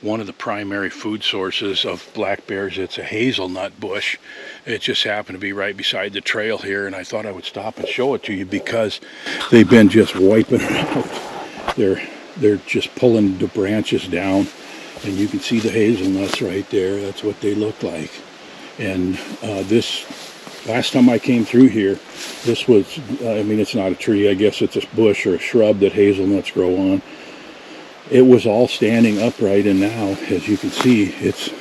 one of the primary food sources of black bears. It's a hazelnut bush. It just happened to be right beside the trail here, and I thought I would stop and show it to you because they've been just wiping it out. They're just pulling the branches down, and you can see the hazelnuts right there. That's what they look like. And this last time I came through here, this was, I mean, it's not a tree, I guess it's a bush or a shrub that hazelnuts grow on. It was all standing upright, and now, as you can see, it's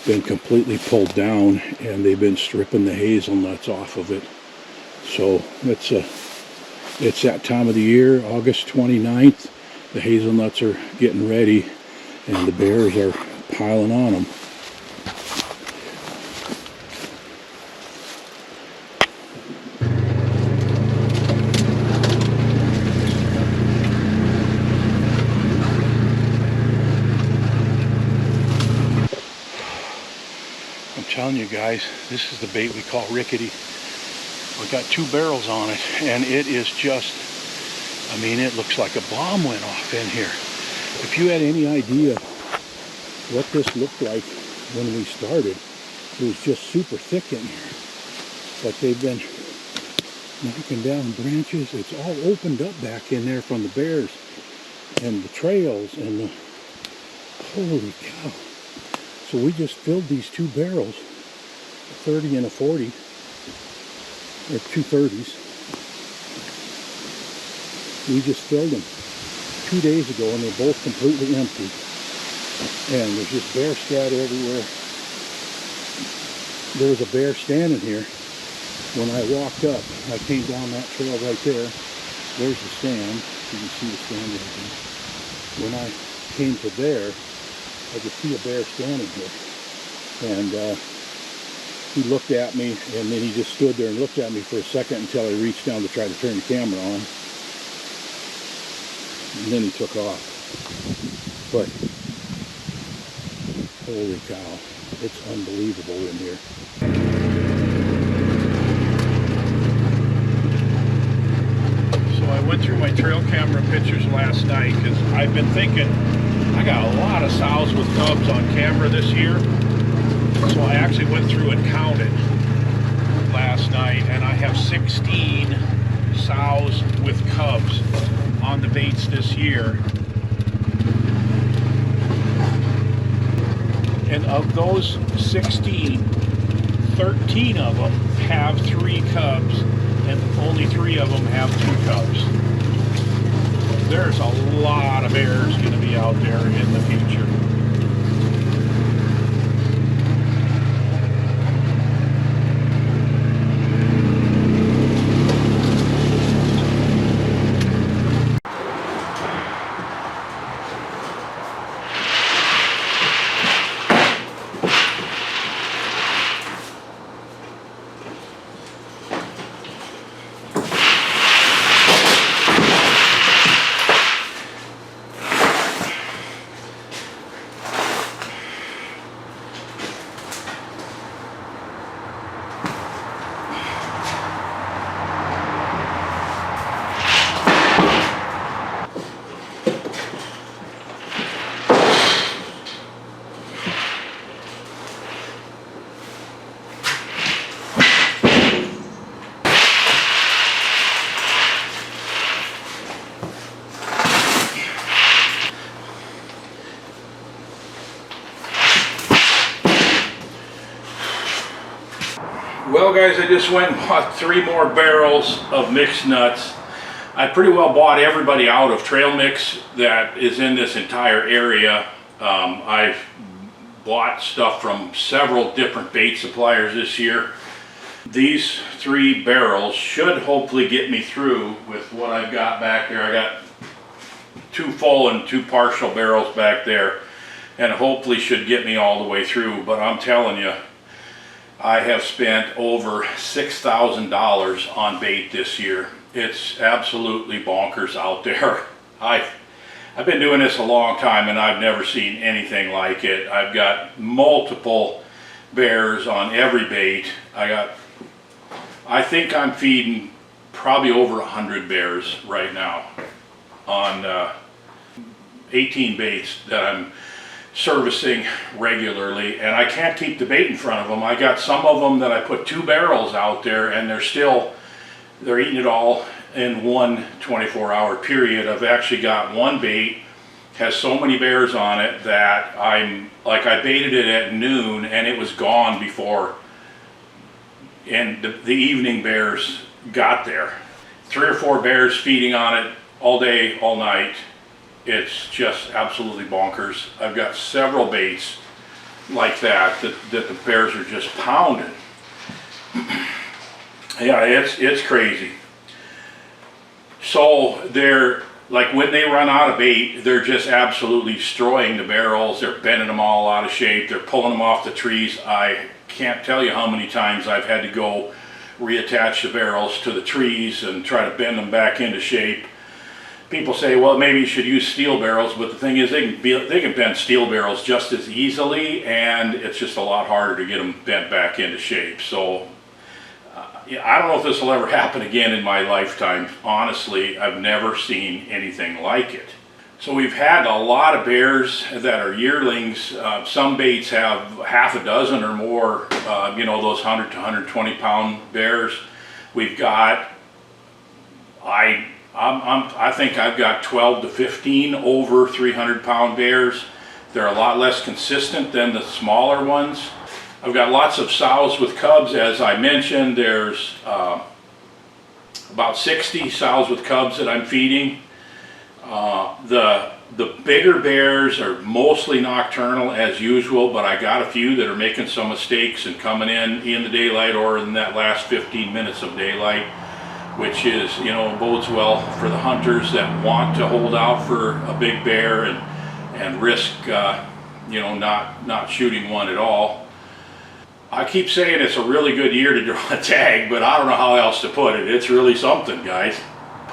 been completely pulled down, and they've been stripping the hazelnuts off of it. So it's that time of the year, August 29th. The hazelnuts are getting ready, and the bears are piling on them. I'm telling you guys, this is the bait we call rickety. We got 2 barrels on it, and it is just, I mean, it looks like a bomb went off in here. If you had any idea what this looked like when we started, it was just super thick in here. But they've been knocking down branches. It's all opened up back in there from the bears and the trails and the, holy cow. So we just filled these 2 barrels, a 30 and a 40, or 2 30s. We just filled them 2 days ago, and they're both completely empty. And there's just bear scat everywhere. There was a bear standing here when I walked up. I came down that trail right there. There's the stand. You can see the stand right there. When I came to there, I could see a bear standing here. And he looked at me, and then he just stood there and looked at me for a second until I reached down to try to turn the camera on. And then he took off. But holy cow, it's unbelievable in here. So I went through my trail camera pictures last night because I've been thinking I got a lot of sows with cubs on camera this year. So I actually went through and counted last night, and I have 16 sows with cubs on the baits this year. And of those 16, 13 of them have 3 cubs, and only 3 of them have 2 cubs. There's a lot of bears going to be out there in the future. Well guys, I just went and bought 3 more barrels of mixed nuts. I pretty well bought everybody out of trail mix that is in this entire area. I've bought stuff from several different bait suppliers this year. These 3 barrels should hopefully get me through with what I've got back there. I got 2 full and 2 partial barrels back there, and hopefully should get me all the way through. But I'm telling you, I have spent over $6,000 on bait this year. It's absolutely bonkers out there. I've been doing this a long time, and I've never seen anything like it. I've got multiple bears on every bait. I think I'm feeding probably over 100 bears right now on 18 baits that I'm servicing regularly, and I can't keep the bait in front of them. I got some of them that I put 2 barrels out there, and they're eating it all in one 24-hour period. I've actually got one bait has so many bears on it that I baited it at noon and it was gone before the evening bears got there. 3 or 4 bears feeding on it all day, all night. It's just absolutely bonkers. I've got several baits like that the bears are just pounding. Yeah, it's crazy. So they're like, when they run out of bait, they're just absolutely destroying the barrels. They're bending them all out of shape. They're pulling them off the trees. I can't tell you how many times I've had to go reattach the barrels to the trees and try to bend them back into shape. People say, well, maybe you should use steel barrels, but the thing is, they can bend steel barrels just as easily, and it's just a lot harder to get them bent back into shape. So I don't know if this will ever happen again in my lifetime. Honestly, I've never seen anything like it. So we've had a lot of bears that are yearlings. Some baits have half a dozen or more, those 100 to 120 pound bears. We've got, I think I've got 12 to 15 over 300 pound bears. They're a lot less consistent than the smaller ones. I've got lots of sows with cubs, as I mentioned. There's about 60 sows with cubs that I'm feeding. The bigger bears are mostly nocturnal as usual, but I got a few that are making some mistakes and coming in the daylight or in that last 15 minutes of daylight, which is, bodes well for the hunters that want to hold out for a big bear and risk, not shooting one at all. I keep saying it's a really good year to draw a tag, but I don't know how else to put it. It's really something, guys.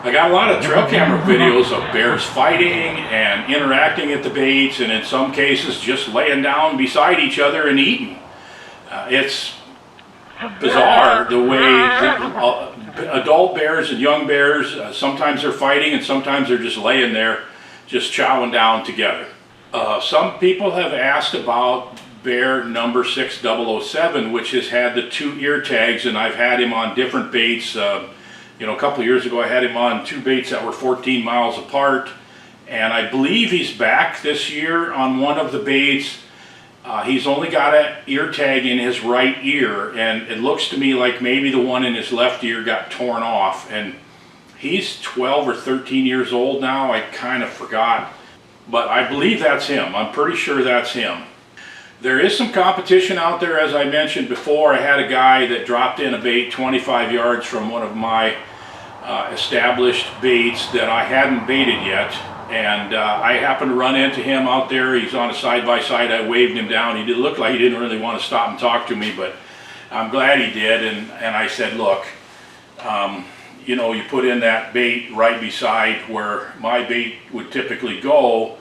I got a lot of trail camera videos of bears fighting and interacting at the baits, and in some cases just laying down beside each other and eating. It's bizarre the way adult bears and young bears, sometimes they're fighting and sometimes they're just laying there, just chowing down together. Some people have asked about bear number 6007, which has had the 2 ear tags, and I've had him on different baits. A couple of years ago I had him on 2 baits that were 14 miles apart, and I believe he's back this year on one of the baits. He's only got an ear tag in his right ear, and it looks to me like maybe the one in his left ear got torn off, and he's 12 or 13 years old now. I kind of forgot, but I believe that's him. I'm pretty sure that's him. There is some competition out there, as I mentioned before. I had a guy that dropped in a bait 25 yards from one of my established baits that I hadn't baited yet, and I happened to run into him out there. He's on a side-by-side. I waved him down. He looked like he didn't really want to stop and talk to me, but I'm glad he did, and I said, look, you put in that bait right beside where my bait would typically go,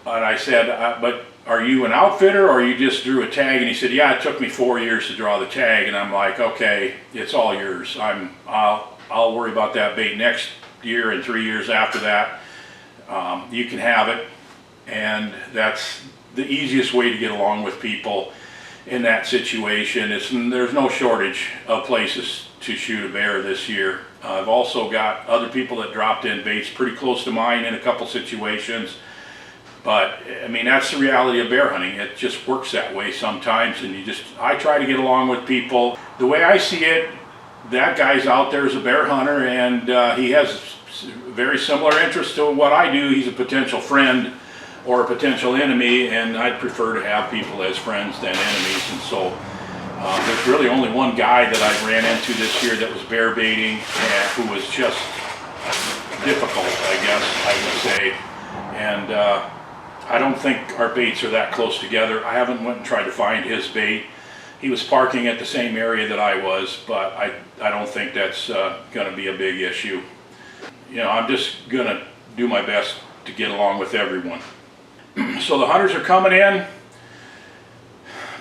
and I said, but are you an outfitter or you just drew a tag? And he said, yeah, it took me 4 years to draw the tag. And I'm like, okay, it's all yours. I'll worry about that bait next year and 3 years after that. You can have it. And that's the easiest way to get along with people in that situation. There's no shortage of places to shoot a bear this year. I've also got other people that dropped in baits pretty close to mine in a couple situations. But, I mean, that's the reality of bear hunting. It just works that way sometimes, and I try to get along with people. The way I see it, that guy's out there as a bear hunter, and he has very similar interests to what I do. He's a potential friend or a potential enemy, and I'd prefer to have people as friends than enemies. And so there's really only one guy that I ran into this year that was bear baiting, and who was just difficult, I guess I would say. And I don't think our baits are that close together. I haven't went and tried to find his bait. He was parking at the same area that I was, but I don't think that's going to be a big issue. I'm just going to do my best to get along with everyone. So the hunters are coming in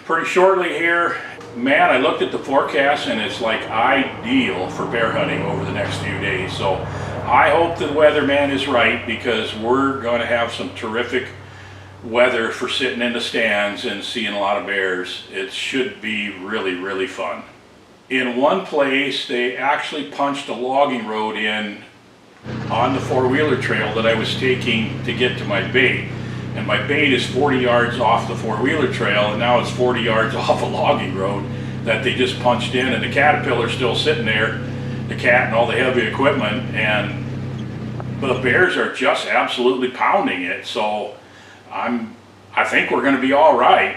pretty shortly here. Man, I looked at the forecast and it's like ideal for bear hunting over the next few days. So I hope the weatherman is right, because we're going to have some terrific weather for sitting in the stands and seeing a lot of bears. It should be really, really fun. In one place, they actually punched a logging road in on the four-wheeler trail that I was taking to get to my bait. And my bait is 40 yards off the four-wheeler trail, and now it's 40 yards off a logging road that they just punched in, and the Caterpillar's still sitting there, the cat and all the heavy equipment, and the bears are just absolutely pounding it. So I think we're going to be all right.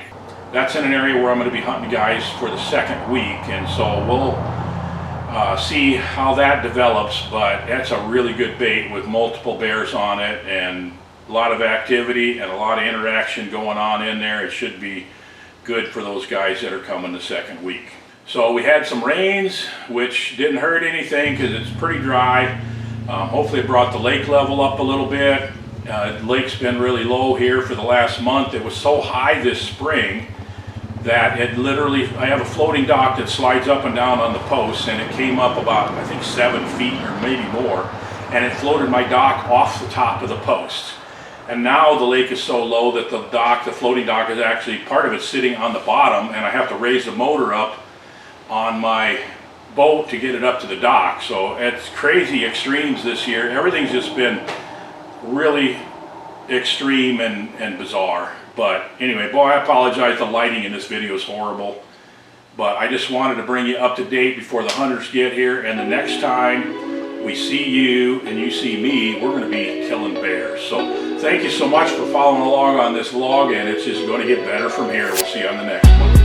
That's in an area where I'm going to be hunting guys for the second week, and so we'll see how that develops. But that's a really good bait with multiple bears on it and a lot of activity and a lot of interaction going on in there. It should be good for those guys that are coming the second week. So we had some rains, which didn't hurt anything because it's pretty dry. Hopefully it brought the lake level up a little bit. The lake's been really low here for the last month. It was so high this spring that it literally, I have a floating dock that slides up and down on the posts, and it came up about, I think, 7 feet or maybe more, and it floated my dock off the top of the posts. And now the lake is so low that the floating dock is actually, part of it sitting on the bottom, and I have to raise the motor up on my boat to get it up to the dock. So it's crazy extremes this year. Everything's just been really extreme and bizarre. But anyway, boy, I apologize, the lighting in this video is horrible, but I just wanted to bring you up to date before the hunters get here, and the next time we see you and you see me, we're going to be killing bears. So thank you so much for following along on this vlog, and it's just going to get better from here. We'll see you on the next one.